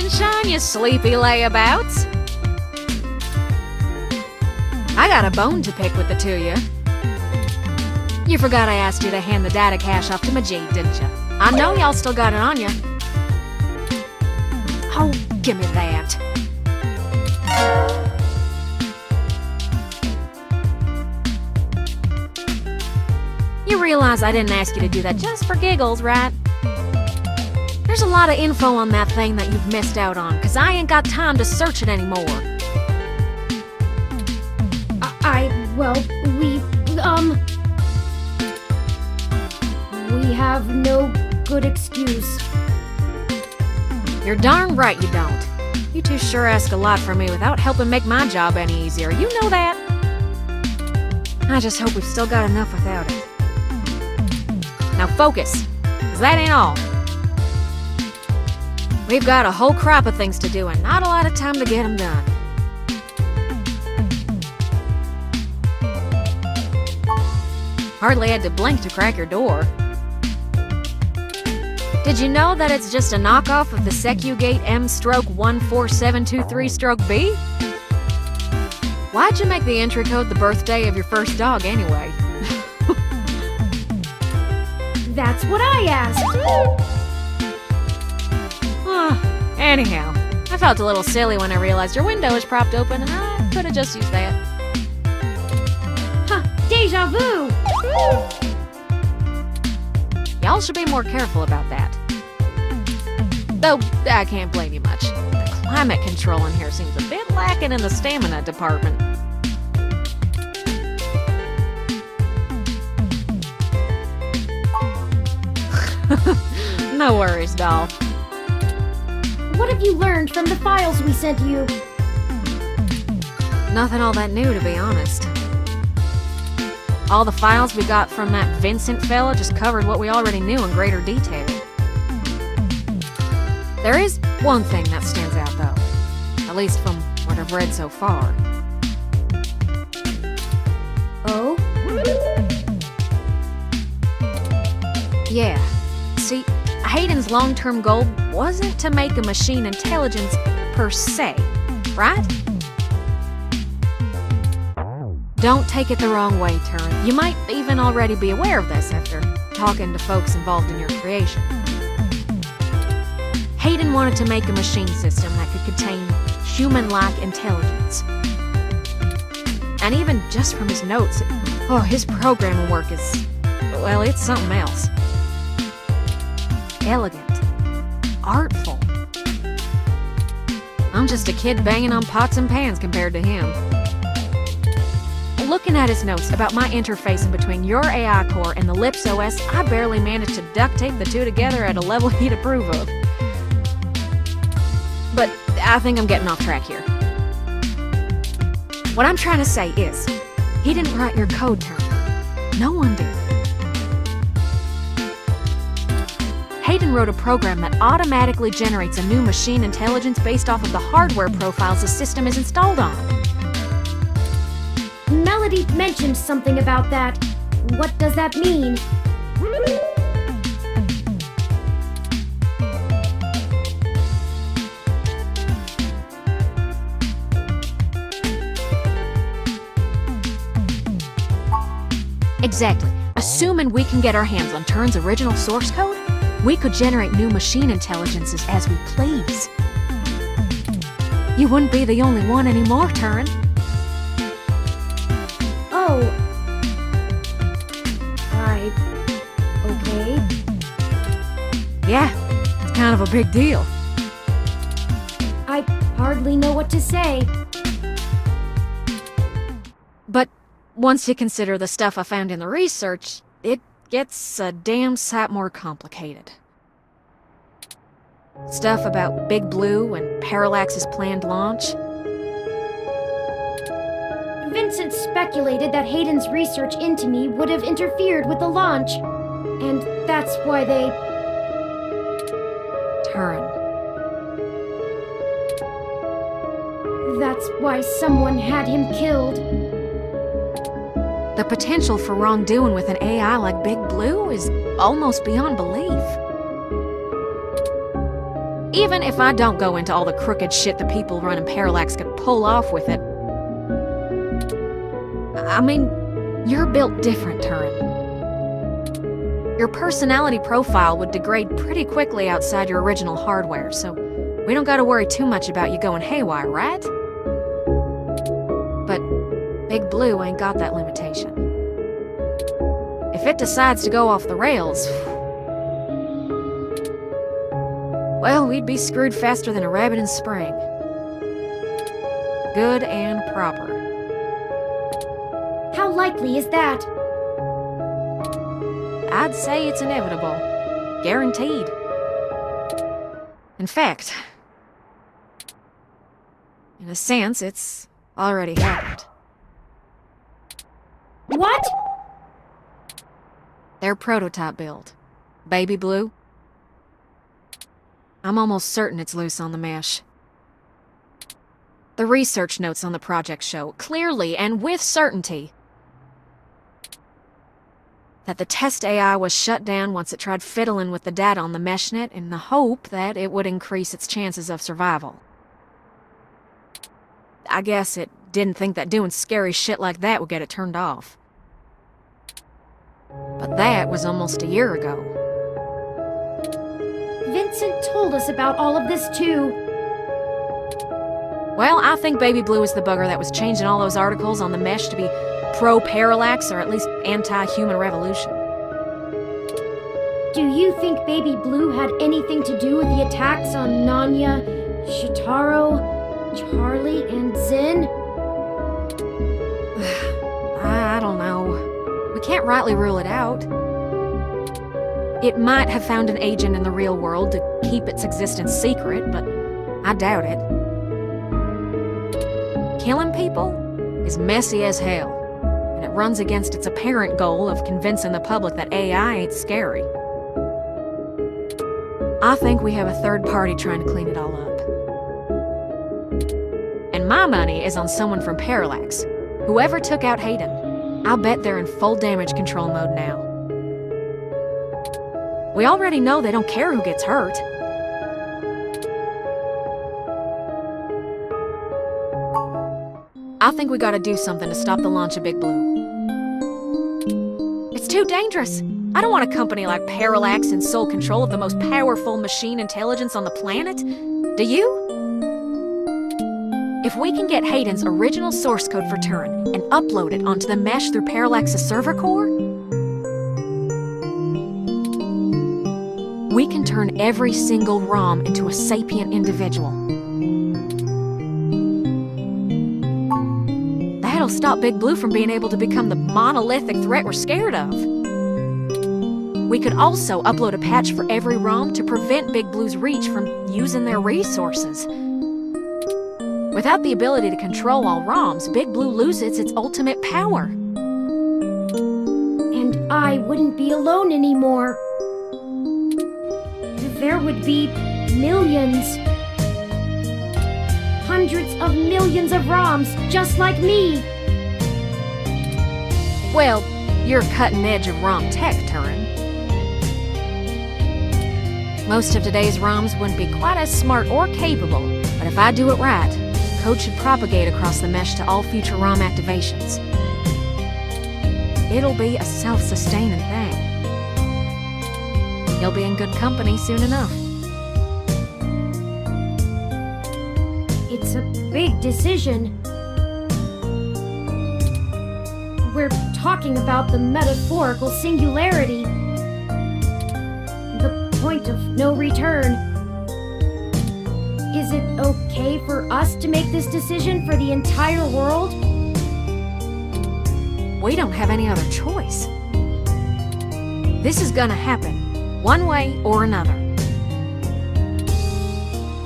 sunshine, you sleepy layabouts. I got a bone to pick with the two of you. You forgot I asked you to hand the data cache off to Majid, didn't you? I know y'all still got it on you. Oh, give me that. You realize I didn't ask you to do that just for giggles, right? There's a lot of info on that thing that you've missed out on, 'cause I ain't got time to search it anymore. We have no good excuse. You're darn right you don't. You two sure ask a lot from me without helping make my job any easier. You know that. I just hope we've still got enough without it. Now focus, 'cause that ain't all. We've got a whole crop of things to do and not a lot of time to get them done. Hardly had to blink to crack your door. Did you know that it's just a knockoff of the Secugate M/14723-B? Why'd you make the entry code the birthday of your first dog anyway? That's what I asked. Anyhow, I felt a little silly when I realized your window was propped open and I could have just used that. Huh, deja vu! Y'all should be more careful about that. Though, I can't blame you much. The climate control in here seems a bit lacking in the stamina department. No worries, doll. What have you learned from the files we sent you? Nothing all that new, to be honest. All the files we got from that Vincent fella just covered what we already knew in greater detail. There is one thing that stands out, though. At least from what I've read so far. Oh? Yeah. See, Hayden's long-term goal wasn't to make a machine intelligence per se, right? Don't take it the wrong way, Turing. You might even already be aware of this after talking to folks involved in your creation. Hayden wanted to make a machine system that could contain human-like intelligence. And even just from his notes, his programming work is, well, it's something else. Elegant. Artful. I'm just a kid banging on pots and pans compared to him. Looking at his notes about my interfacing between your AI core and the Lips OS, I barely managed to duct tape the two together at a level he'd approve of. But I think I'm getting off track here. What I'm trying to say is, he didn't write your code, Turing. No one did. Hayden wrote a program that automatically generates a new machine intelligence based off of the hardware profiles the system is installed on. Melody mentioned something about that. What does that mean? Exactly. Assuming we can get our hands on Turing's original source code, we could generate new machine intelligences as we please. You wouldn't be the only one anymore, Turing. Oh. Okay. Yeah, it's kind of a big deal. I hardly know what to say. But once you consider the stuff I found in the research, it gets a damn sight more complicated. Stuff about Big Blue and Parallax's planned launch. Vincent speculated that Hayden's research into me would have interfered with the launch. And that's why they... Turing. That's why someone had him killed. The potential for wrongdoing with an AI like Big Blue is almost beyond belief. Even if I don't go into all the crooked shit the people running Parallax could pull off with it. I mean, you're built different, Turing. Your personality profile would degrade pretty quickly outside your original hardware, so we don't gotta worry too much about you going haywire, right? But Big Blue ain't got that limitation. If it decides to go off the rails, well, we'd be screwed faster than a rabbit in spring. Good and proper. How likely is that? I'd say it's inevitable. Guaranteed. In fact, in a sense, it's already happened. What? Their prototype build. Baby Blue. I'm almost certain it's loose on the mesh. The research notes on the project show, clearly and with certainty, that the test AI was shut down once it tried fiddling with the data on the meshnet in the hope that it would increase its chances of survival. I guess it didn't think that doing scary shit like that would get it turned off. But that was almost a year ago. Vincent told us about all of this too. Well, I think Baby Blue is the bugger that was changing all those articles on the mesh to be pro-parallax or at least anti-human revolution. Do you think Baby Blue had anything to do with the attacks on Nanya, Shitaro, Charlie, and Zen? I don't know. We can't rightly rule it out. It might have found an agent in the real world to keep its existence secret, but I doubt it. Killing people is messy as hell, and it runs against its apparent goal of convincing the public that AI ain't scary. I think we have a third party trying to clean it all up. And my money is on someone from Parallax. Whoever took out Hayden, I'll bet they're in full damage control mode now. We already know they don't care who gets hurt. I think we gotta do something to stop the launch of Big Blue. It's too dangerous. I don't want a company like Parallax in sole control of the most powerful machine intelligence on the planet. Do you? If we can get Hayden's original source code for Turing and upload it onto the mesh through Parallax's server core, we can turn every single ROM into a sapient individual. That'll stop Big Blue from being able to become the monolithic threat we're scared of. We could also upload a patch for every ROM to prevent Big Blue's reach from using their resources. Without the ability to control all ROMs, Big Blue loses its ultimate power. And I wouldn't be alone anymore. There would be millions. Hundreds of millions of ROMs just like me. Well, you're cutting edge of ROM tech, Turing. Most of today's ROMs wouldn't be quite as smart or capable, but if I do it right, code should propagate across the mesh to all future ROM activations. It'll be a self-sustaining thing. You'll be in good company soon enough. It's a big decision. We're talking about the metaphorical singularity. The point of no return. Is it okay for us to make this decision for the entire world? We don't have any other choice. This is gonna happen, one way or another.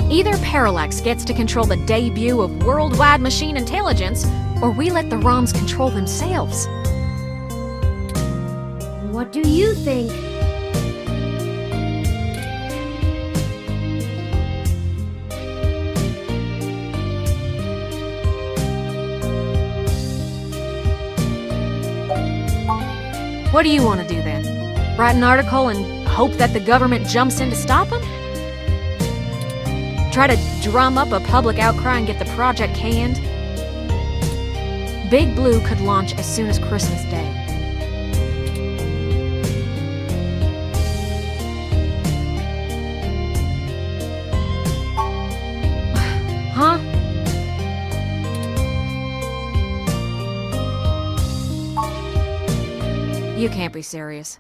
Either Parallax gets to control the debut of worldwide machine intelligence, or we let the ROMs control themselves. What do you think? What do you want to do then? Write an article and hope that the government jumps in to stop them? Try to drum up a public outcry and get the project canned? Big Blue could launch as soon as Christmas Day. Huh? You can't be serious.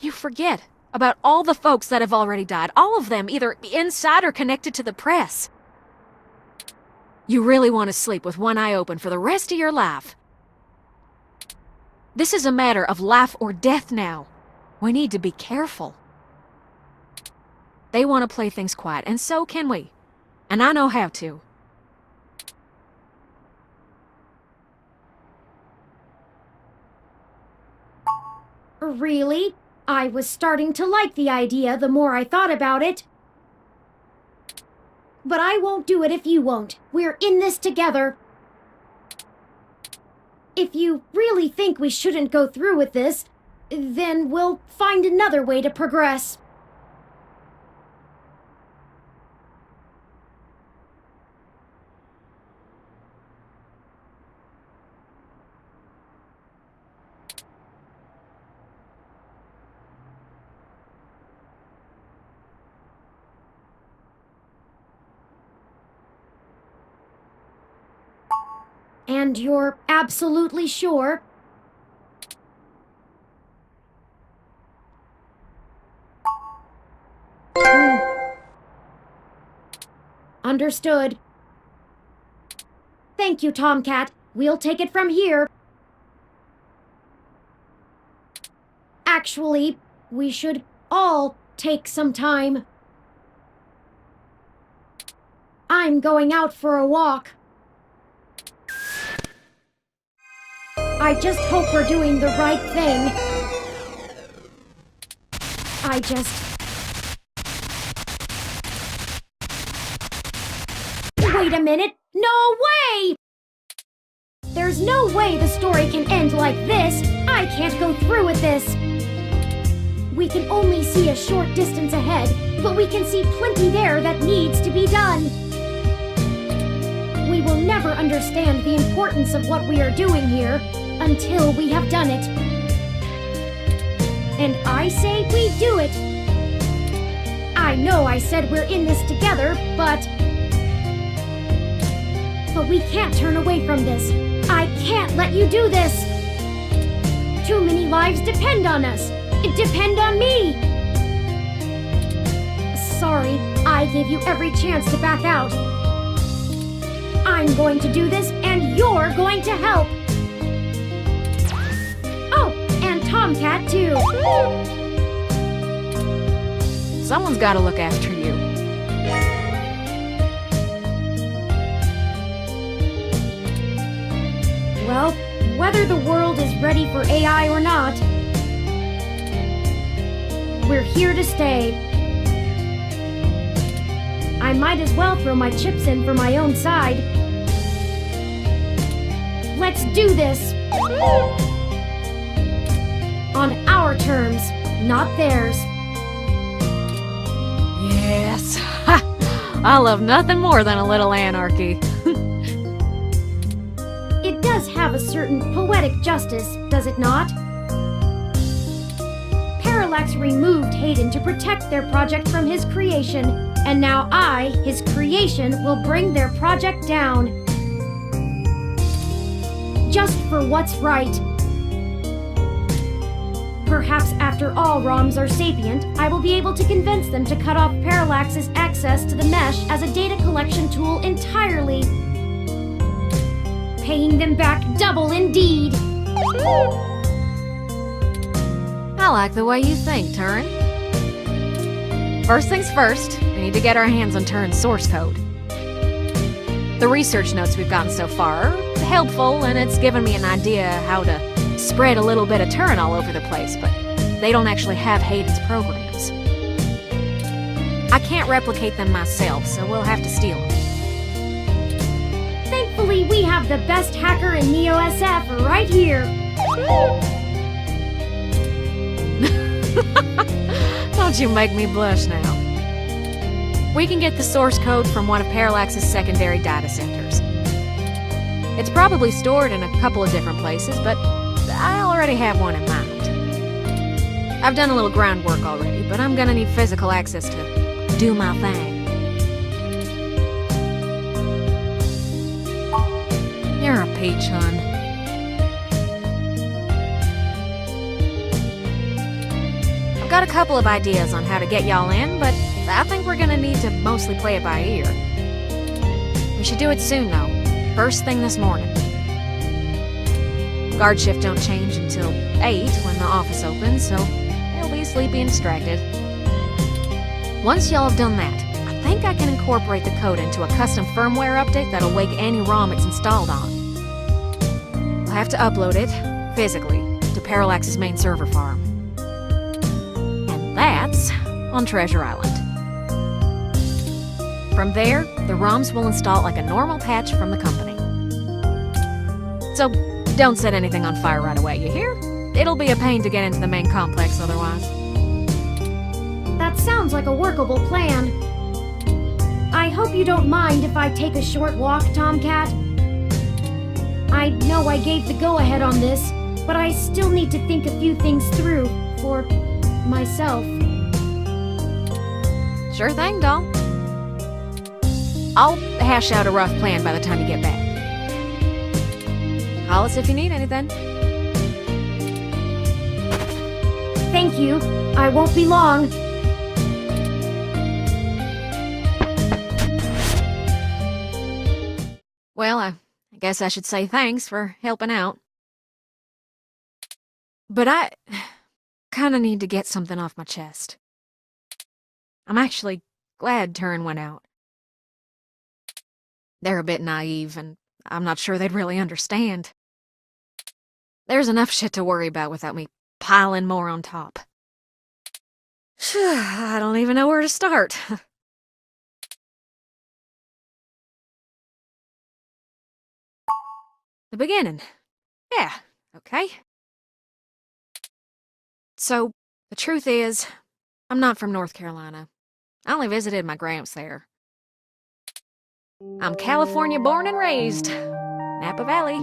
You forget about all the folks that have already died. All of them, either inside or connected to the press. You really want to sleep with one eye open for the rest of your life. This is a matter of life or death now. We need to be careful. They want to play things quiet, and so can we. And I know how to. Really? I was starting to like the idea the more I thought about it. But I won't do it if you won't. We're in this together. If you really think we shouldn't go through with this, then we'll find another way to progress. And you're absolutely sure? Understood. Thank you, Tomcat. We'll take it from here. Actually, we should all take some time. I'm going out for a walk. I just hope we're doing the right thing. Wait a minute! No way! There's no way the story can end like this! I can't go through with this! We can only see a short distance ahead, but we can see plenty there that needs to be done. We will never understand the importance of what we are doing here until we have done it. And I say we do it. I know I said we're in this together, but we can't turn away from this. I can't let you do this. Too many lives depend on us. Depend on me. Sorry, I gave you every chance to back out. I'm going to do this, and you're going to help. Oh, and Tomcat, too. Someone's got to look after you. Well, whether the world is ready for AI or not, we're here to stay. I might as well throw my chips in for my own side. Let's do this! On our terms, not theirs. Yes. I love nothing more than a little anarchy. It does have a certain poetic justice, does it not? Parallax removed Hayden to protect their project from his creation, and now I, his creation, will bring their project down. Just for what's right. Perhaps after all ROMs are sapient, I will be able to convince them to cut off Parallax's access to the mesh as a data collection tool entirely. Paying them back double indeed. I like the way you think, Turing. First things first, we need to get our hands on Turing's source code. The research notes we've gotten so far are helpful, and it's given me an idea how to spread a little bit of Turing all over the place, but they don't actually have Hayden's programs. I can't replicate them myself, so we'll have to steal them. Thankfully, we have the best hacker in NeoSF right here. Don't you make me blush now. We can get the source code from one of Parallax's secondary data centers. It's probably stored in a couple of different places, but I already have one in mind. I've done a little groundwork already, but I'm gonna need physical access to do my thing. You're a peach, hon. I've got a couple of ideas on how to get y'all in, but I think we're gonna need to mostly play it by ear. We should do it soon, though. First thing this morning. Guard shift don't change until 8 when the office opens, so they'll be sleepy and distracted. Once y'all have done that, I think I can incorporate the code into a custom firmware update that'll wake any ROM it's installed on. We'll have to upload it, physically, to Parallax's main server farm. And that's on Treasure Island. From there, the ROMs will install like a normal patch from the company. So, don't set anything on fire right away, you hear? It'll be a pain to get into the main complex otherwise. That sounds like a workable plan. I hope you don't mind if I take a short walk, Tomcat. I know I gave the go-ahead on this, but I still need to think a few things through for myself. Sure thing, doll. I'll hash out a rough plan by the time you get back. Call us if you need anything. Thank you. I won't be long. Well, I guess I should say thanks for helping out. But I kinda need to get something off my chest. I'm actually glad Turing went out. They're a bit naive, and I'm not sure they'd really understand. There's enough shit to worry about without me piling more on top. I don't even know where to start. The beginning. Yeah, okay. So, the truth is, I'm not from North Carolina. I only visited my gramps there. I'm California born and raised. Napa Valley.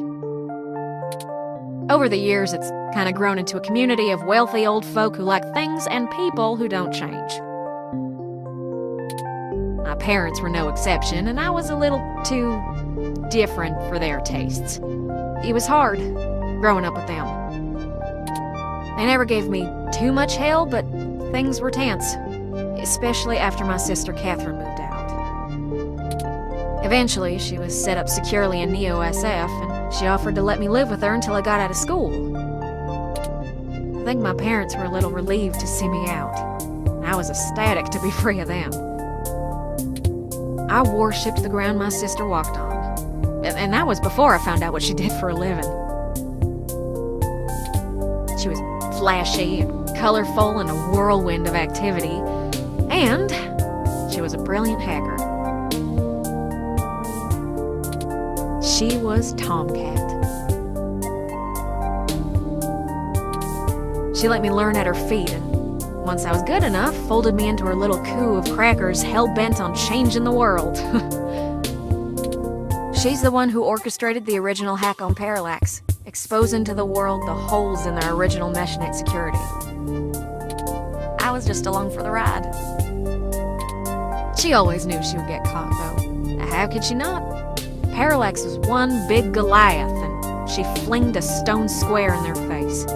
Over the years, it's kind of grown into a community of wealthy old folk who like things and people who don't change. My parents were no exception, and I was a little too different for their tastes. It was hard, growing up with them. They never gave me too much hell, but things were tense, especially after my sister Catherine moved out. Eventually, she was set up securely in Neo-SF, and she offered to let me live with her until I got out of school. I think my parents were a little relieved to see me out. I was ecstatic to be free of them. I worshipped the ground my sister walked on. And that was before I found out what she did for a living. She was flashy and colorful and a whirlwind of activity. And she was a brilliant hacker. She was Tomcat. She let me learn at her feet, and once I was good enough, folded me into her little coup of crackers hell-bent on changing the world. She's the one who orchestrated the original hack on Parallax, exposing to the world the holes in their original meshnet security. I was just along for the ride. She always knew she would get caught, though. How could she not? Parallax was one big Goliath, and she flinged a stone square in their face.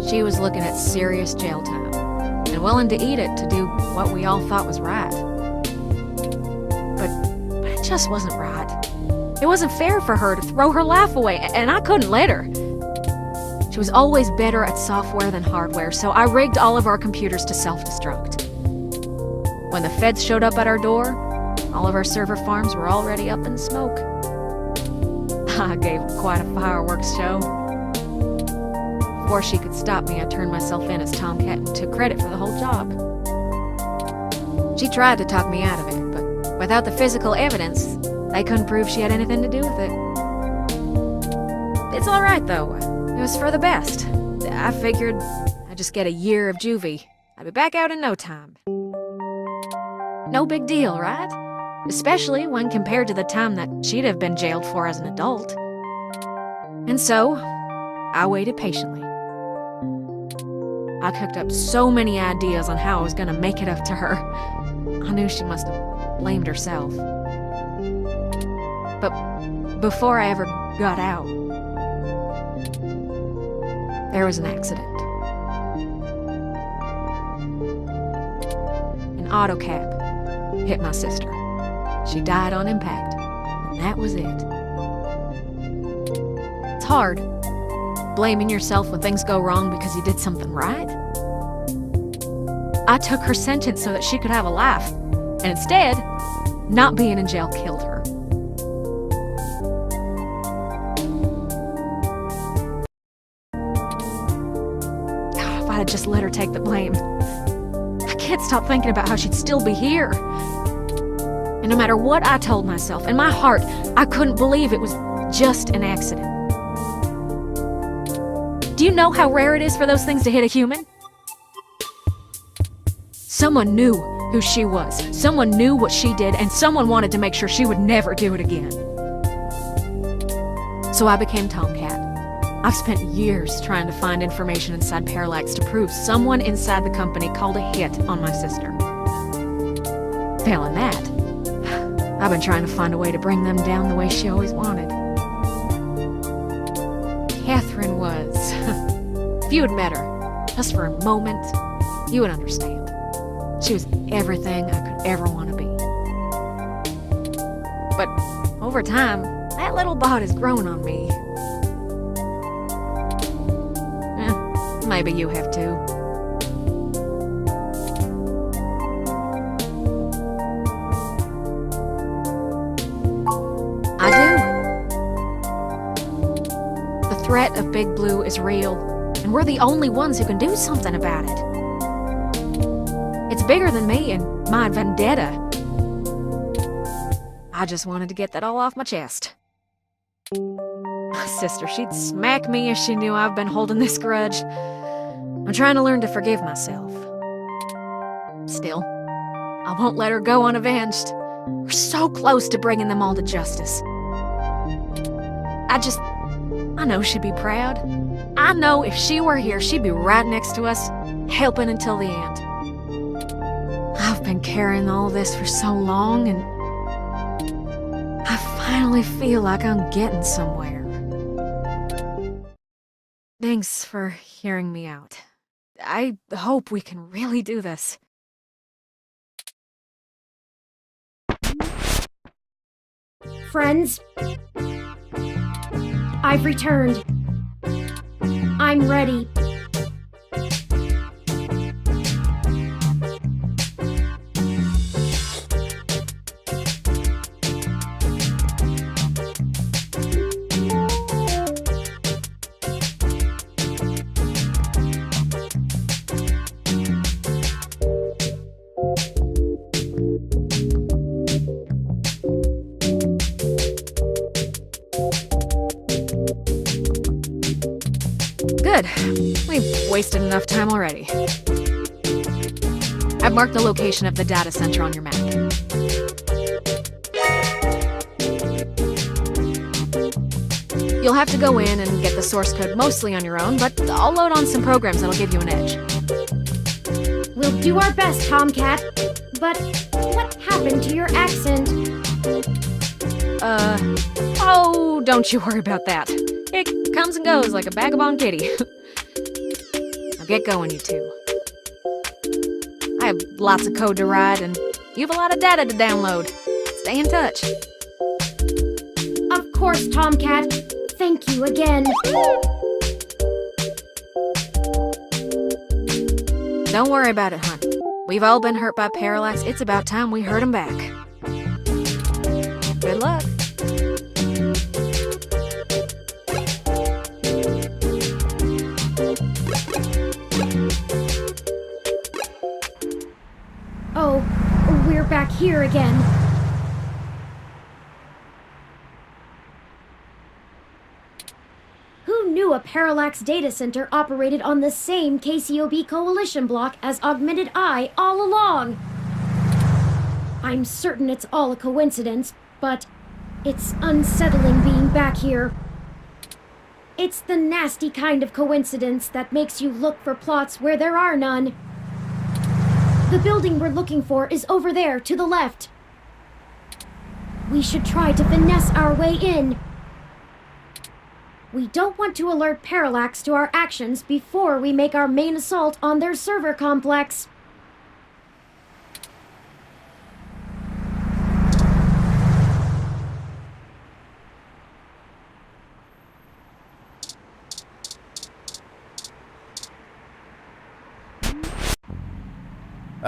She was looking at serious jail time, and willing to eat it to do what we all thought was right. But it just wasn't right. It wasn't fair for her to throw her life away, and I couldn't let her. She was always better at software than hardware, so I rigged all of our computers to self-destruct. When the feds showed up at our door, all of our server farms were already up in smoke. I gave them quite a fireworks show. Before she could stop me, I turned myself in as Tomcat and took credit for the whole job. She tried to talk me out of it, but without the physical evidence, they couldn't prove she had anything to do with it. It's all right, though. It was for the best. I figured I'd just get a year of juvie. I'd be back out in no time. No big deal, right? Especially when compared to the time that she'd have been jailed for as an adult. And so, I waited patiently. I cooked up so many ideas on how I was gonna make it up to her. I knew she must have blamed herself. But before I ever got out, there was an accident. An auto cab hit my sister. She died on impact, and that was it. It's hard, blaming yourself when things go wrong because you did something right. I took her sentence so that she could have a life, and instead, not being in jail killed her. If I had just let her take the blame. I can't stop thinking about how she'd still be here. And no matter what I told myself, in my heart, I couldn't believe it was just an accident. Do you know how rare it is for those things to hit a human? Someone knew who she was, someone knew what she did, and someone wanted to make sure she would never do it again. So I became Tomcat. I've spent years trying to find information inside Parallax to prove someone inside the company called a hit on my sister. Failing that, I've been trying to find a way to bring them down the way she always wanted. Catherine was... If you had met her, just for a moment, you would understand. She was everything I could ever want to be. But over time, that little bot has grown on me. Maybe you have too. I do. The threat of Big Blue is real, and we're the only ones who can do something about it. It's bigger than me and my vendetta. I just wanted to get that all off my chest. My sister, she'd smack me if she knew I've been holding this grudge. I'm trying to learn to forgive myself. Still, I won't let her go unavenged. We're so close to bringing them all to justice. I know she'd be proud. I know if she were here, she'd be right next to us, helping until the end. I've been carrying all this for so long, and I finally feel like I'm getting somewhere. Thanks for hearing me out. I hope we can really do this. Friends, I've returned. I'm ready. Good. We've wasted enough time already. I've marked the location of the data center on your map. You'll have to go in and get the source code mostly on your own, but I'll load on some programs that'll give you an edge. We'll do our best, Tomcat. But what happened to your accent? Oh, don't you worry about that. It comes and goes like a vagabond kitty. Now get going, you two. I have lots of code to write, and you have a lot of data to download. Stay in touch. Of course, Tomcat. Thank you again. Don't worry about it, hon. We've all been hurt by Parallax. It's about time we hurt him back. Good luck. Oh, we're back here again. Who knew a Parallax data center operated on the same KCOB coalition block as Augmented Eye all along? I'm certain it's all a coincidence, but it's unsettling being back here. It's the nasty kind of coincidence that makes you look for plots where there are none. The building we're looking for is over there, to the left. We should try to finesse our way in. We don't want to alert Parallax to our actions before we make our main assault on their server complex.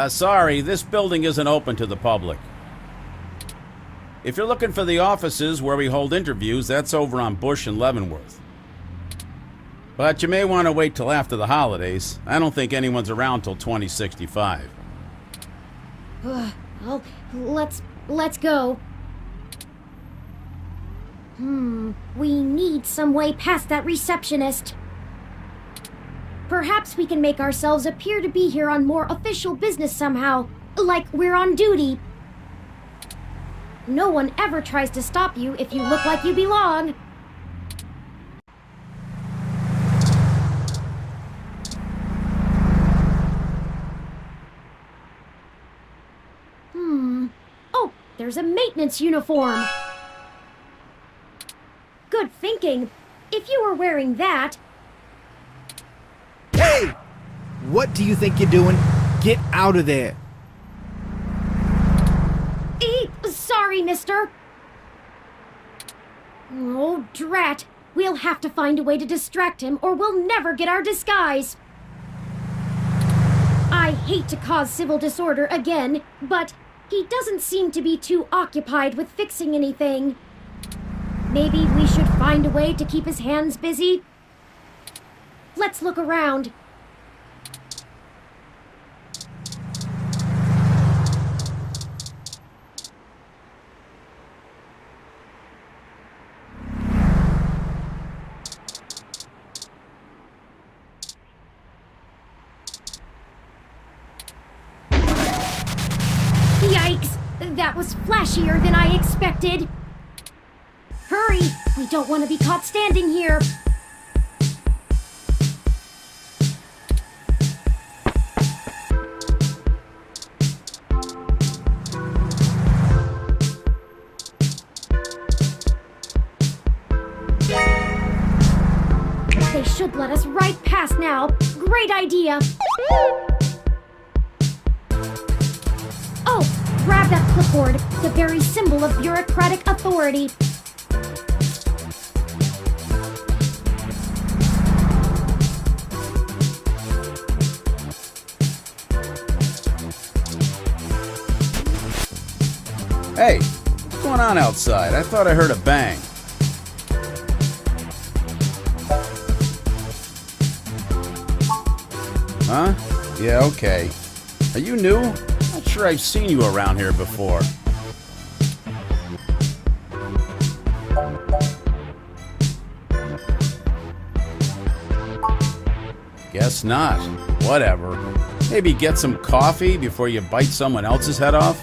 Sorry, this building isn't open to the public. If you're looking for the offices where we hold interviews, that's over on Bush and Leavenworth. But you may want to wait till after the holidays. I don't think anyone's around till 2065. Well, let's go. We need some way past that receptionist. Perhaps we can make ourselves appear to be here on more official business somehow, like we're on duty. No one ever tries to stop you if you look like you belong. Oh, there's a maintenance uniform. Good thinking. If you were wearing that... Hey! What do you think you're doing? Get out of there! Sorry, mister. Oh, drat. We'll have to find a way to distract him or we'll never get our disguise. I hate to cause civil disorder again, but he doesn't seem to be too occupied with fixing anything. Maybe we should find a way to keep his hands busy? Let's look around. Yikes! That was flashier than I expected. Hurry! We don't want to be caught standing here. They should let us right past now. Great idea. Oh, grab that clipboard, the very symbol of bureaucratic authority. Hey, what's going on outside? I thought I heard a bang. Huh? Yeah, okay. Are you new? Not sure I've seen you around here before. Guess not. Whatever. Maybe get some coffee before you bite someone else's head off?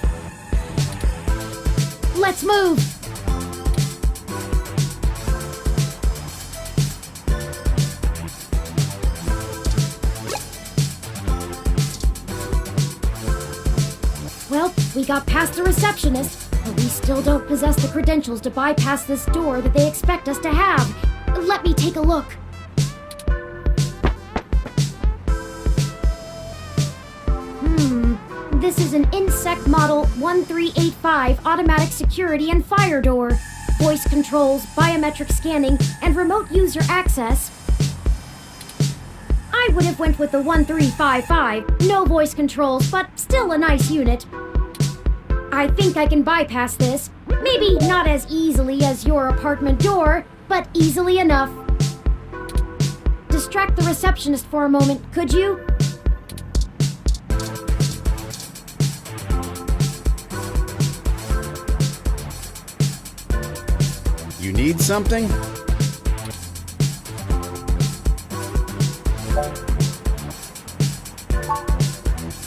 Let's move! Well, we got past the receptionist, but we still don't possess the credentials to bypass this door that they expect us to have. Let me take a look. This is an Insect Model 1385 automatic security and fire door. Voice controls, biometric scanning, and remote user access. I would have went with the 1355. No voice controls, but still a nice unit. I think I can bypass this. Maybe not as easily as your apartment door, but easily enough. Distract the receptionist for a moment, could you? You need something?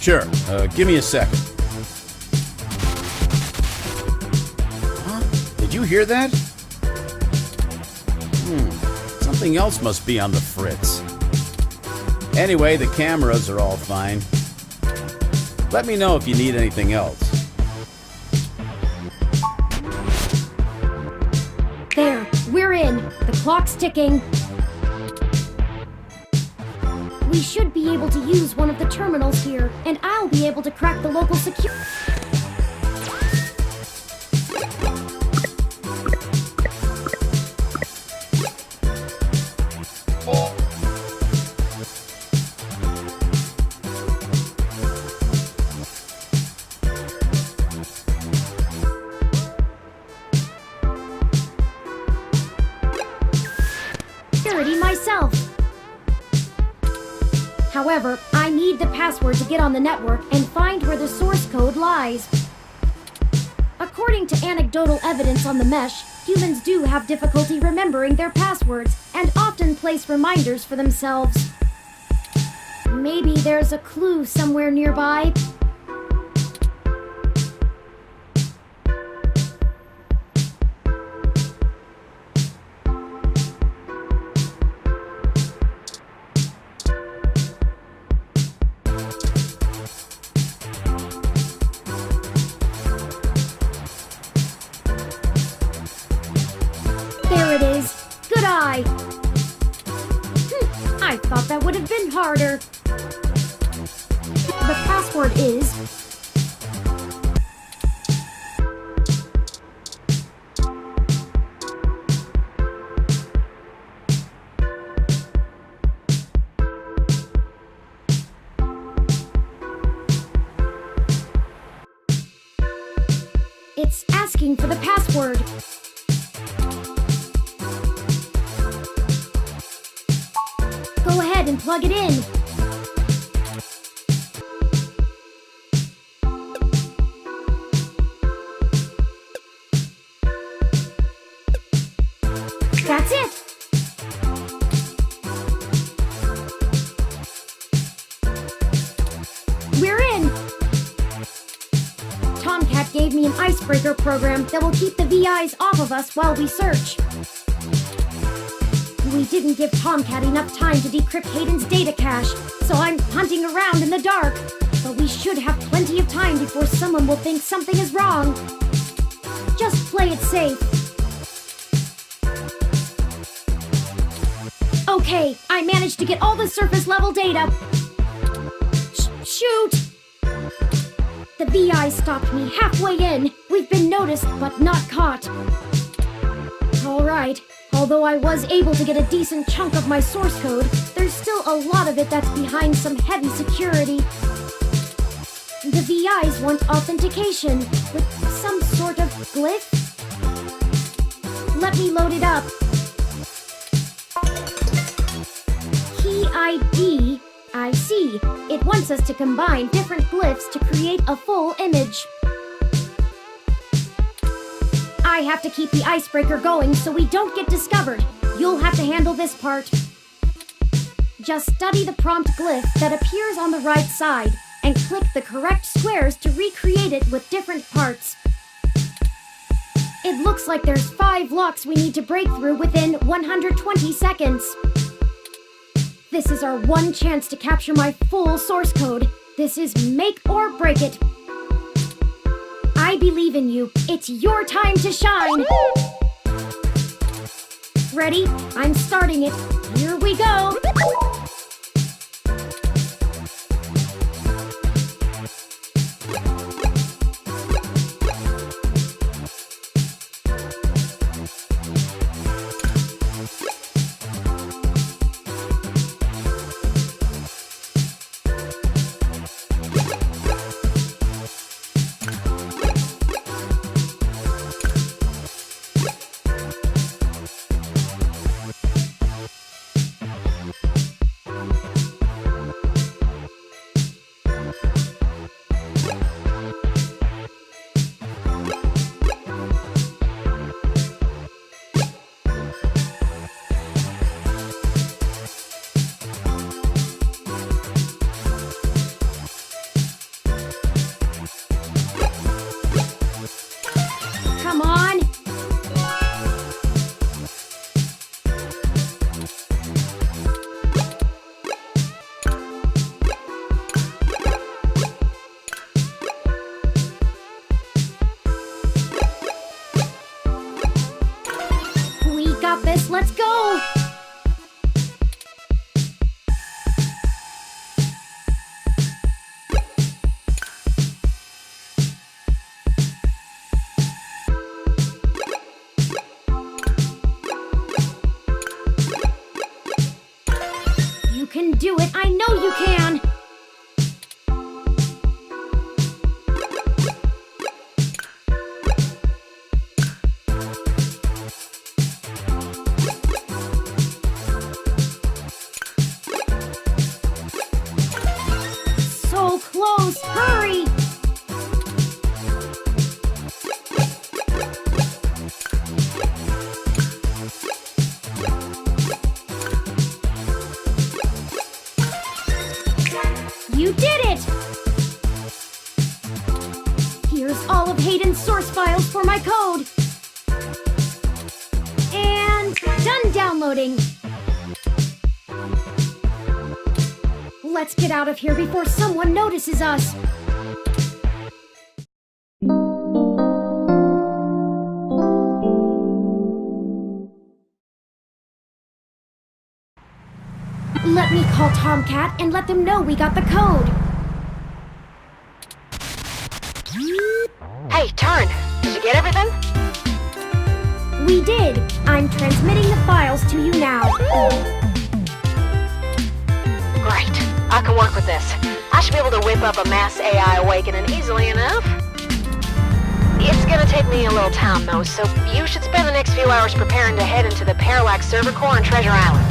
Sure, give me a second. you hear that? Something else must be on the fritz. Anyway, the cameras are all fine. Let me know if you need anything else. There, we're in. The clock's ticking. We should be able to use one of the terminals here, and I'll be able to crack the local security. Myself. However, I need the password to get on the network and find where the source code lies. According to anecdotal evidence on the mesh, humans do have difficulty remembering their passwords and often place reminders for themselves. Maybe there's a clue somewhere nearby. I thought that would have been harder. The password is... It's asking for the password. Go ahead and plug it in. That's it. We're in. Tomcat gave me an icebreaker program that will keep the VIs off of us while we search. We didn't give Tomcat enough time to decrypt Hayden's data cache, so I'm hunting around in the dark. But we should have plenty of time before someone will think something is wrong. Just play it safe. Okay, I managed to get all the surface level data. Shoot! The VI stopped me halfway in. We've been noticed, but not caught. All right. Although I was able to get a decent chunk of my source code, there's still a lot of it that's behind some heavy security. The VIs want authentication with some sort of glyph. Let me load it up. Key ID. I see. It wants us to combine different glyphs to create a full image. I have to keep the icebreaker going so we don't get discovered. You'll have to handle this part. Just study the prompt glyph that appears on the right side and click the correct squares to recreate it with different parts. It looks like there's 5 locks we need to break through within 120 seconds. This is our one chance to capture my full source code. This is make or break it. I believe in you. It's your time to shine. Ready? I'm starting it. Here we go. let's go! You can do it, I know you can! So close, hurry! You did it! Here's all of Hayden's source files for my code. And done downloading. Let's get out of here before someone notices us. Let me call Tomcat and let them know we got the code. Hey, Turing, did you get everything? We did. I'm transmitting the files to you now. Great. I can work with this. I should be able to whip up a mass AI awakening easily enough. It's gonna take me a little time, though, so you should spend the next few hours preparing to head into the Parallax server core on Treasure Island.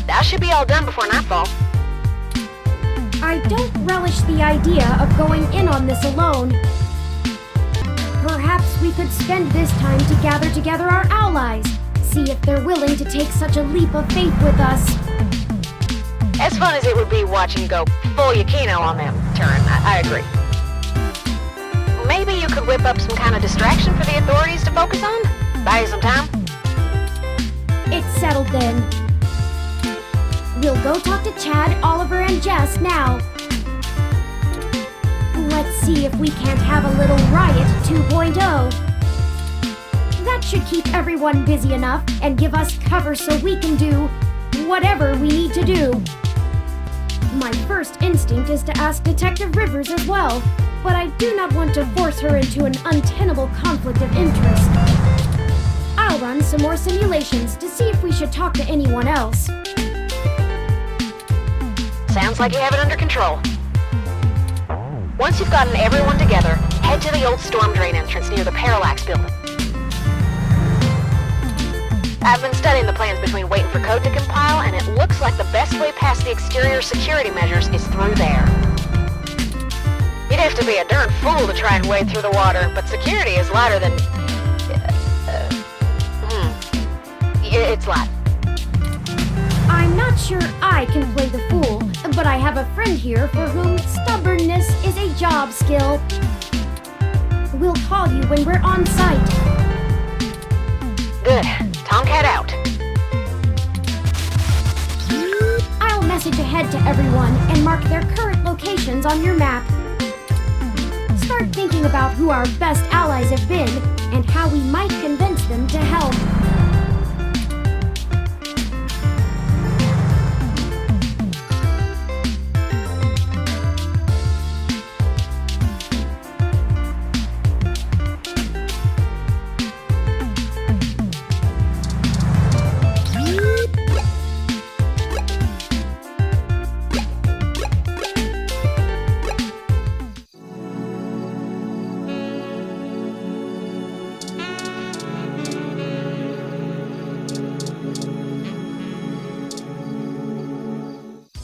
That should be all done before nightfall. I don't relish the idea of going in on this alone. Perhaps we could spend this time to gather together our allies, see if they're willing to take such a leap of faith with us. As fun as it would be watching you go full Yukino on them, Turing, I agree. Maybe you could whip up some kind of distraction for the authorities to focus on? Buy you some time? It's settled then. We'll go talk to Chad, Oliver, and Jess now. Let's see if we can't have a little Riot 2.0. That should keep everyone busy enough and give us cover so we can do whatever we need to do. My first instinct is to ask Detective Rivers as well, but I do not want to force her into an untenable conflict of interest. I'll run some more simulations to see if we should talk to anyone else. Sounds like you have it under control. Once you've gotten everyone together, head to the old storm drain entrance near the Parallax building. I've been studying the plans between waiting for code to compile, and it looks like the best way past the exterior security measures is through there. You'd have to be a darn fool to try and wade through the water, but security is lighter than... It's light. I'm not sure I can play the fool, but I have a friend here for whom stubbornness is a job skill. We'll call you when we're on site. Good. Tomcat out. I'll message ahead to everyone and mark their current locations on your map. Start thinking about who our best allies have been and how we might convince them to help.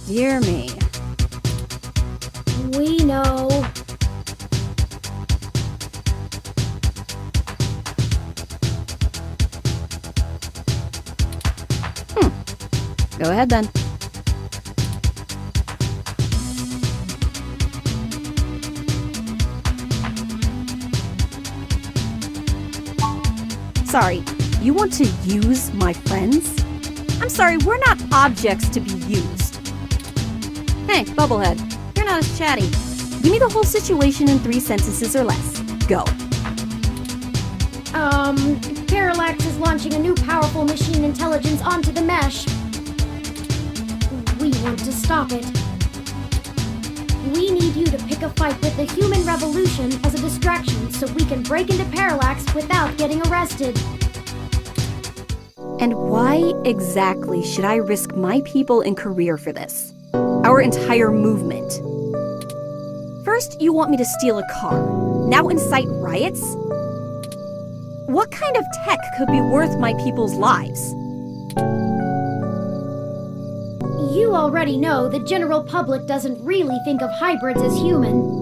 Dear me. We know. Go ahead then. Sorry, you want to use my friends? I'm sorry, we're not objects to be used. Hey, Bubblehead, you're not as chatty. Give me the whole situation in 3 sentences or less. Go. Parallax is launching a new powerful machine intelligence onto the mesh. We want to stop it. We need you to pick a fight with the human revolution as a distraction so we can break into Parallax without getting arrested. And why exactly should I risk my people and career for this? Our entire movement. First, you want me to steal a car. Now incite riots? What kind of tech could be worth my people's lives? You already know the general public doesn't really think of hybrids as human.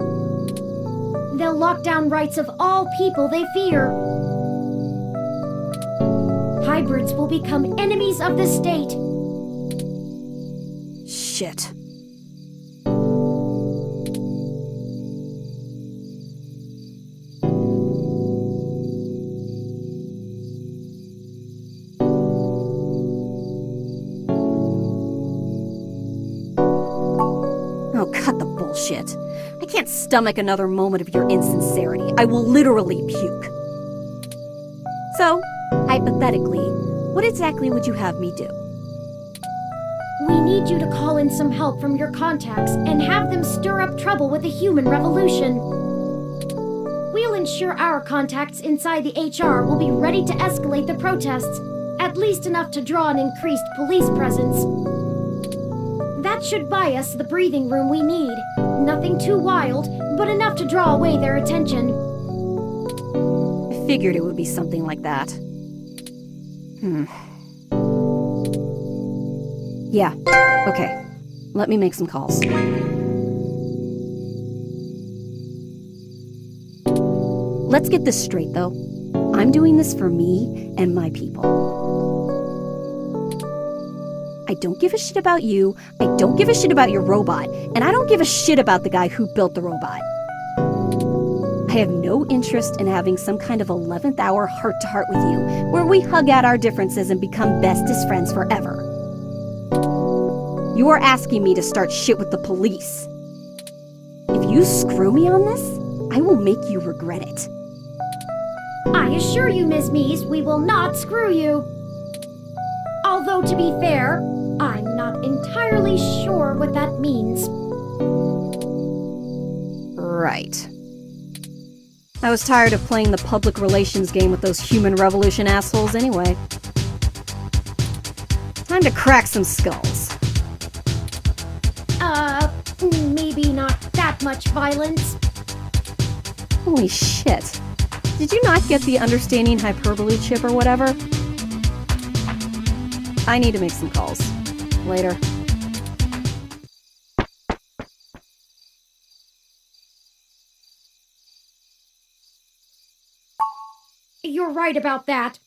They'll lock down rights of all people they fear. Hybrids will become enemies of the state. Shit. Oh, cut the bullshit. I can't stomach another moment of your insincerity. I will literally puke. So, hypothetically, what exactly would you have me do? We need you to call in some help from your contacts and have them stir up trouble with the human revolution. We'll ensure our contacts inside the HR will be ready to escalate the protests, at least enough to draw an increased police presence. That should buy us the breathing room we need. Nothing too wild, but enough to draw away their attention. I figured it would be something like that. Yeah, okay. Let me make some calls. Let's get this straight, though. I'm doing this for me and my people. I don't give a shit about you, I don't give a shit about your robot, and I don't give a shit about the guy who built the robot. I have no interest in having some kind of 11th hour heart-to-heart with you, where we hug out our differences and become bestest friends forever. You are asking me to start shit with the police. If you screw me on this, I will make you regret it. I assure you, Ms. Mees, we will not screw you. Although, to be fair, I'm not entirely sure what that means. Right. I was tired of playing the public relations game with those human revolution assholes anyway. Time to crack some skulls. Maybe not that much violence. Holy shit. Did you not get the understanding hyperbole chip or whatever? I need to make some calls. Later. You're right about that.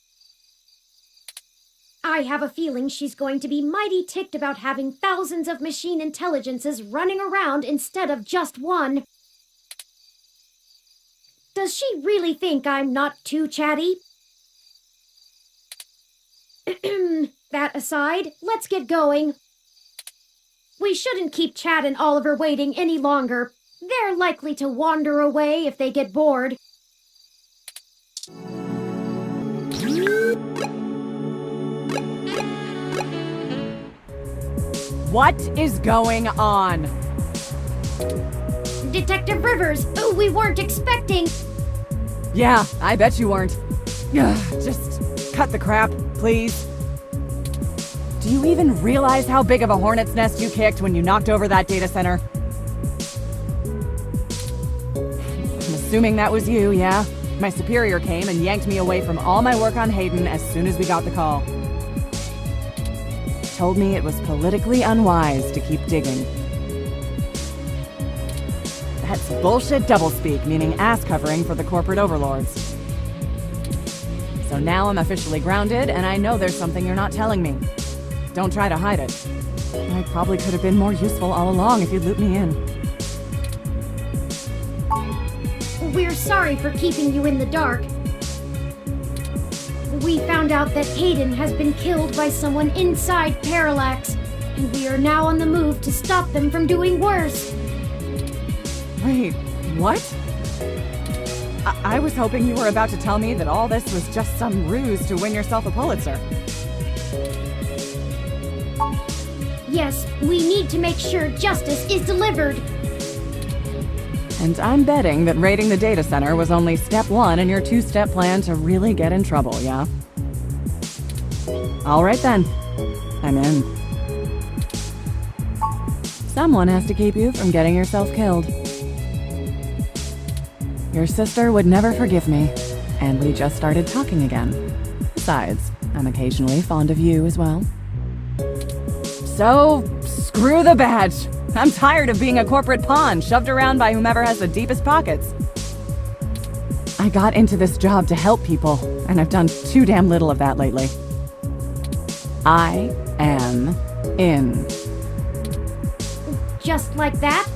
I have a feeling she's going to be mighty ticked about having thousands of machine intelligences running around instead of just one. Does she really think I'm not too chatty? That aside, let's get going. We shouldn't keep Chad and Oliver waiting any longer. They're likely to wander away if they get bored. What is going on? Detective Rivers, we weren't expecting... Yeah, I bet you weren't. Just cut the crap, please. Do you even realize how big of a hornet's nest you kicked when you knocked over that data center? I'm assuming that was you, yeah? My superior came and yanked me away from all my work on Hayden as soon as we got the call. Told me it was politically unwise to keep digging. That's bullshit doublespeak, meaning ass covering for the corporate overlords. So now I'm officially grounded, and I know there's something you're not telling me. Don't try to hide it. I probably could have been more useful all along if you'd loop me in. We're sorry for keeping you in the dark. We found out that Hayden has been killed by someone inside Parallax, and we are now on the move to stop them from doing worse. Wait, what? I was hoping you were about to tell me that all this was just some ruse to win yourself a Pulitzer. Yes, we need to make sure justice is delivered. And I'm betting that raiding the data center was only step one in your two-step plan to really get in trouble, yeah? All right then. I'm in. Someone has to keep you from getting yourself killed. Your sister would never forgive me, and we just started talking again. Besides, I'm occasionally fond of you as well. So, screw the badge! I'm tired of being a corporate pawn shoved around by whomever has the deepest pockets. I got into this job to help people, and I've done too damn little of that lately. I am in. Just like that?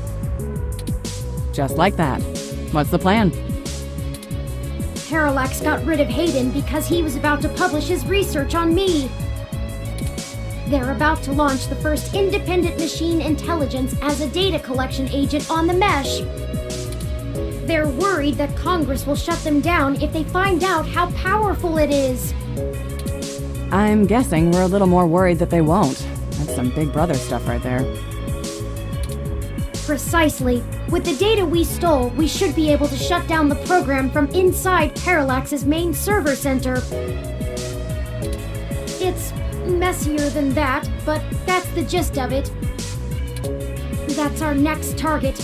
Just like that. What's the plan? Parallax got rid of Hayden because he was about to publish his research on me. They're about to launch the first independent machine intelligence as a data collection agent on the mesh. They're worried that Congress will shut them down if they find out how powerful it is. I'm guessing we're a little more worried that they won't. That's some Big Brother stuff right there. Precisely. With the data we stole, we should be able to shut down the program from inside Parallax's main server center. It's messier than that, but that's the gist of it. That's our next target.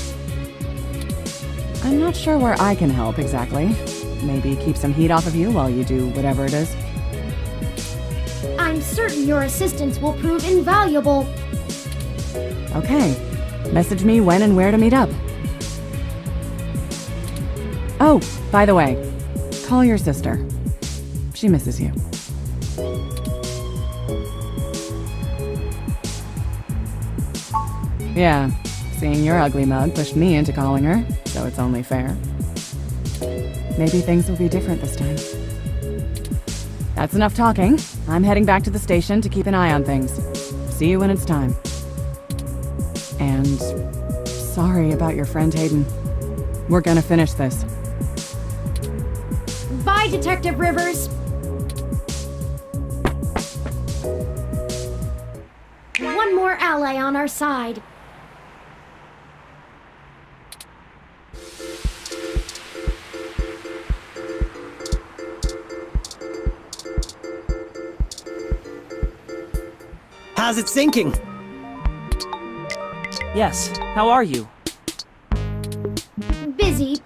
I'm not sure where I can help exactly. Maybe keep some heat off of you while you do whatever it is. I'm certain your assistance will prove invaluable. Okay. Message me when and where to meet up. Oh, by the way, call your sister. She misses you. Yeah, seeing your ugly mug pushed me into calling her, so it's only fair. Maybe things will be different this time. That's enough talking. I'm heading back to the station to keep an eye on things. See you when it's time. And sorry about your friend Hayden. We're gonna finish this. Bye, Detective Rivers. One more ally on our side. How's it sinking? Yes, how are you? Busy.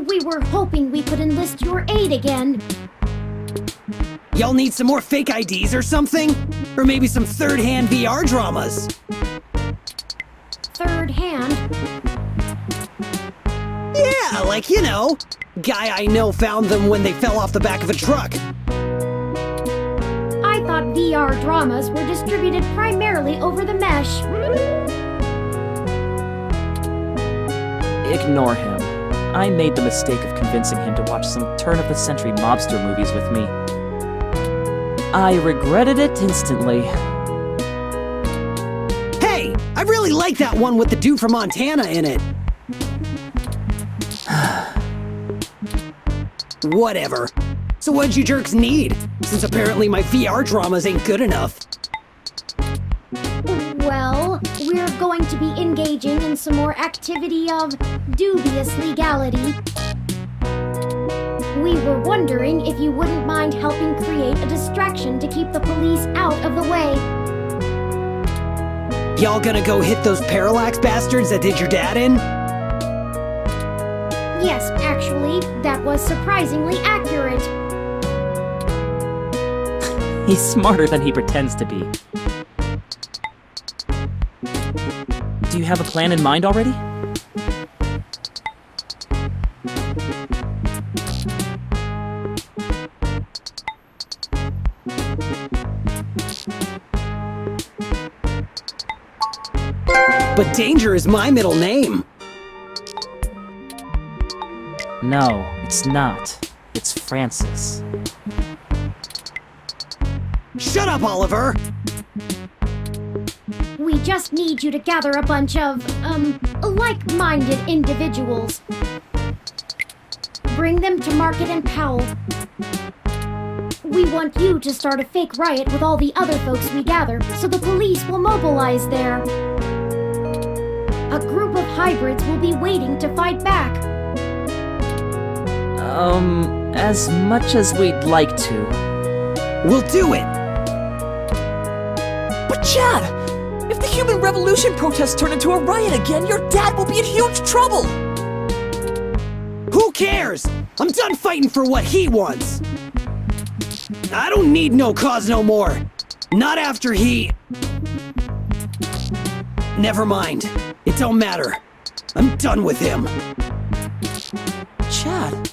We were hoping we could enlist your aid again. Y'all need some more fake IDs or something? Or maybe some third-hand VR dramas? Third hand? Yeah, like, you know, guy I know found them when they fell off the back of a truck. I thought VR dramas were distributed primarily over the mesh. Ignore him. I made the mistake of convincing him to watch some turn-of-the-century mobster movies with me. I regretted it instantly. Hey, I really like that one with the dude from Montana in it. Whatever. So what'd you jerks need? Since apparently my VR dramas ain't good enough. Well, we're going to be engaging in some more activity of dubious legality. We were wondering if you wouldn't mind helping create a distraction to keep the police out of the way. Y'all gonna go hit those Parallax bastards that did your dad in? Yes, actually, that was surprisingly accurate. He's smarter than he pretends to be. Do you have a plan in mind already? But Danger is my middle name. No, it's not. It's Francis. Shut up, Oliver! We just need you to gather a bunch of, like-minded individuals. bring them to Market and Powell. We want you to start a fake riot with all the other folks we gather, so the police will mobilize there. A group of hybrids will be waiting to fight back. As much as we'd like to. We'll do it! But Chad, if the Human Revolution protests turn into a riot again, your dad will be in huge trouble! Who cares? I'm done fighting for what he wants! I don't need no cause no more. Not after he... Never mind. It don't matter. I'm done with him. Chad,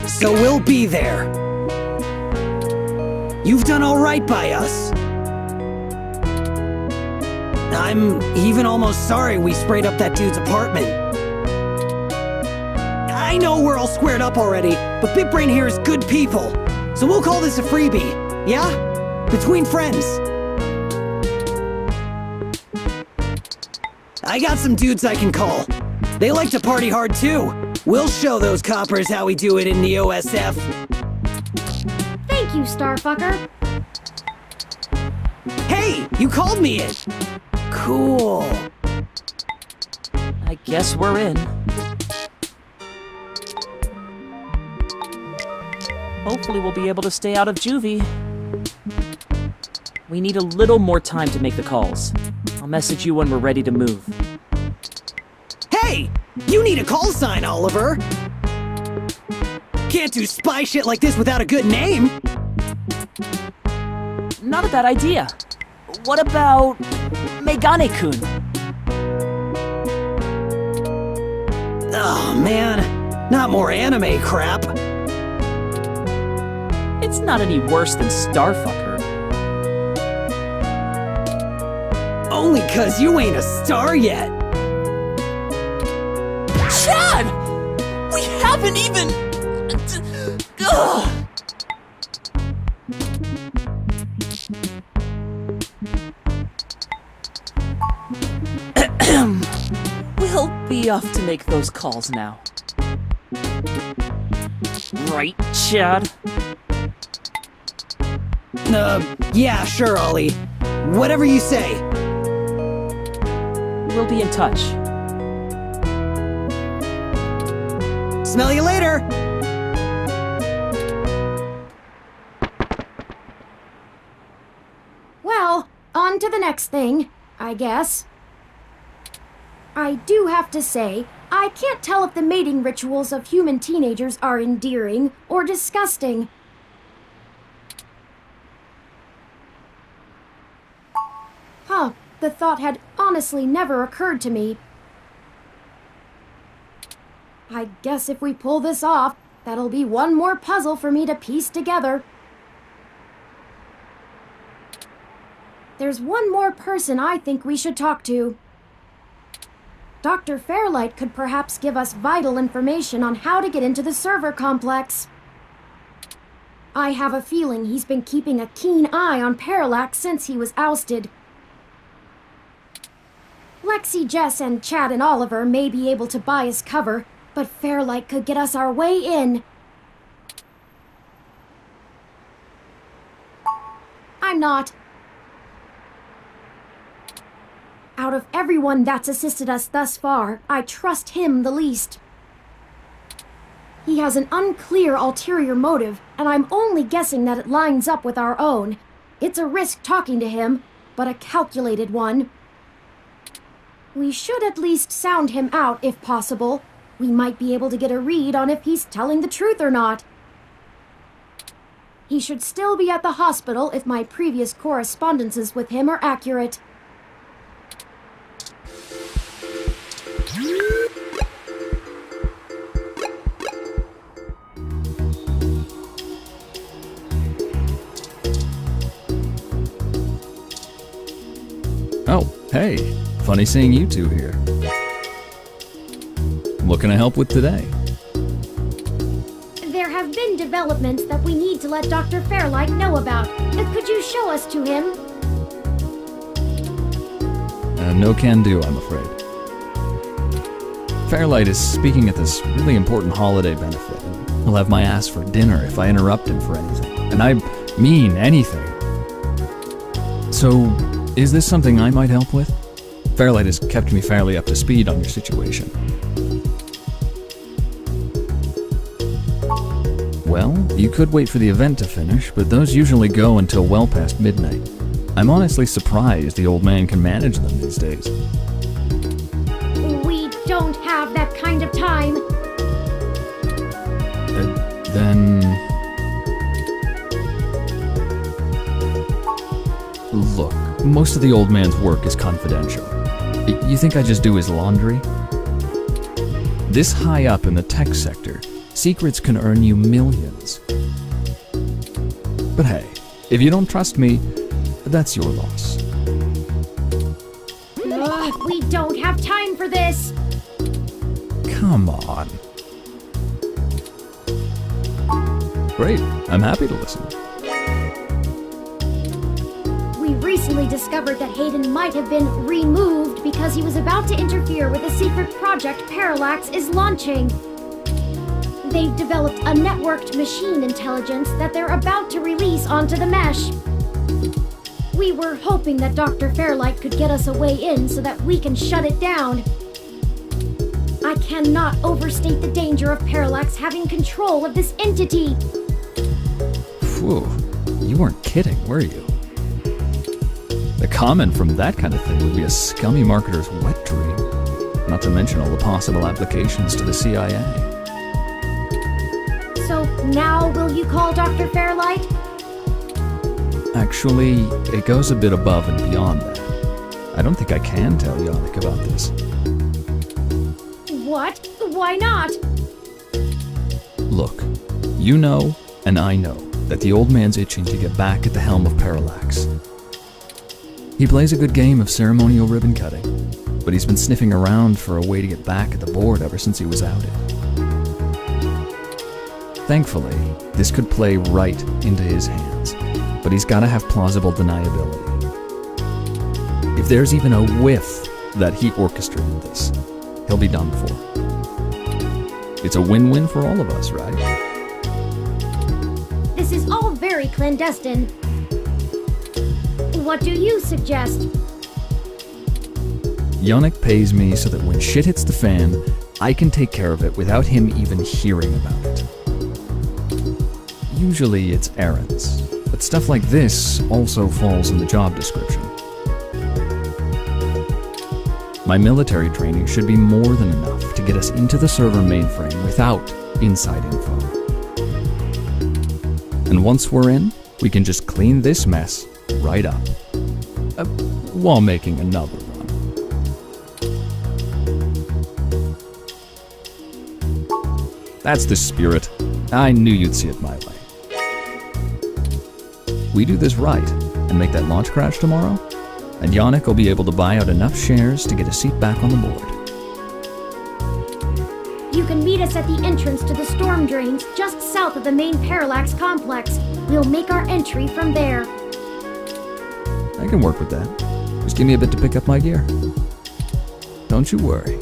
So we'll be there. You've done all right by us. I'm even almost sorry we sprayed up that dude's apartment. I know we're all squared up already, but Big Brain here is good people. So we'll call this a freebie, yeah? Between friends. I got some dudes I can call. They like to party hard too. We'll show those coppers how we do it in the OSF. Thank you, Starfucker. Hey, you called me it. Cool. I guess we're in. Hopefully we'll be able to stay out of juvie. We need a little more time to make the calls. I'll message you when we're ready to move. Hey! You need a call sign, Oliver! Can't do spy shit like this without a good name! Not a bad idea. What about Megane-kun? Oh man, not more anime crap. It's not any worse than Starfucker. Only 'cause you ain't a star yet. Chad! We haven't even... Ugh. We'll be off to make those calls now. Right, Chad? Yeah, sure, Ollie. Whatever you say. We'll be in touch. Smell you later! Well, on to the next thing, I guess. I do have to say, I can't tell if the mating rituals of human teenagers are endearing or disgusting. Huh, the thought had honestly never occurred to me. I guess if we pull this off, that'll be one more puzzle for me to piece together. There's one more person I think we should talk to. Dr. Fairlight could perhaps give us vital information on how to get into the server complex. I have a feeling he's been keeping a keen eye on Parallax since he was ousted. Lexi, Jess, and Chad and Oliver may be able to buy us cover, but Fairlight could get us our way in. I'm not. Out of everyone that's assisted us thus far, I trust him the least. He has an unclear ulterior motive, and I'm only guessing that it lines up with our own. It's a risk talking to him, but a calculated one. We should at least sound him out if possible. We might be able to get a read on if he's telling the truth or not. He should still be at the hospital if my previous correspondences with him are accurate. Oh, hey. Funny seeing you two here. What can I help with today? There have been developments that we need to let Dr. Fairlight know about. Could you show us to him? No can do, I'm afraid. Fairlight is speaking at this really important holiday benefit. He'll have my ass for dinner if I interrupt him for anything. And I mean anything. So, is this something I might help with? Fairlight has kept me fairly up to speed on your situation. Well, you could wait for the event to finish, but those usually go until well past midnight. I'm honestly surprised the old man can manage them these days. We don't have that kind of time. Then... Look, most of the old man's work is confidential. You think I just do his laundry? This high up in the tech sector, secrets can earn you millions. But hey, if you don't trust me, that's your loss. Ugh, we don't have time for this. Come on. Great, I'm happy to listen. We recently discovered that Hayden might have been removed because he was about to interfere with a secret project Parallax is launching. They've developed a networked machine intelligence that they're about to release onto the mesh. We were hoping that Dr. Fairlight could get us a way in so that we can shut it down. I cannot overstate the danger of Parallax having control of this entity. Phew, you weren't kidding, were you? The comment from that kind of thing would be a scummy marketer's wet dream, not to mention all the possible applications to the CIA. So now will you call Dr. Fairlight? Actually, it goes a bit above and beyond that. I don't think I can tell Yannick about this. What? Why not? Look, you know, and I know, that the old man's itching to get back at the helm of Parallax. He plays a good game of ceremonial ribbon cutting, but he's been sniffing around for a way to get back at the board ever since he was outed. Thankfully, this could play right into his hands, but he's gotta have plausible deniability. If there's even a whiff that he orchestrated this, he'll be done for. It's a win-win for all of us, right? This is all very clandestine. What do you suggest? Yannick pays me so that when shit hits the fan, I can take care of it without him even hearing about it. Usually it's errands, but stuff like this also falls in the job description. My military training should be more than enough to get us into the server mainframe without inside info. And once we're in, we can just clean this mess right up, while making another run. That's the spirit. I knew you'd see it my way. We do this right and make that launch crash tomorrow, and Yannick will be able to buy out enough shares to get a seat back on the board. You can meet us at the entrance to the storm drains just south of the main Parallax complex. We'll make our entry from there. I can work with that. Just give me a bit to pick up my gear. Don't you worry.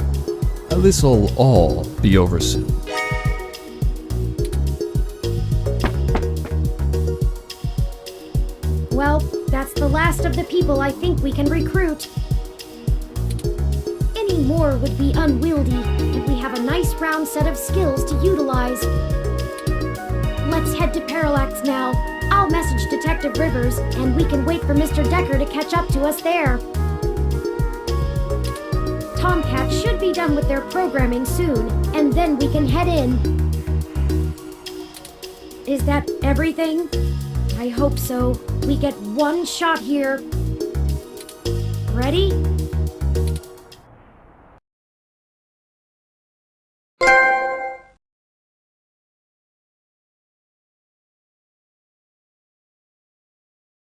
This'll all be over soon. Well, that's the last of the people I think we can recruit. Any more would be unwieldy, and we have a nice round set of skills to utilize. Let's head to Parallax now. I'll message Detective Rivers, and we can wait for Mr. Decker to catch up to us there. Tomcat should be done with their programming soon, and then we can head in. Is that everything? I hope so. We get one shot here. Ready?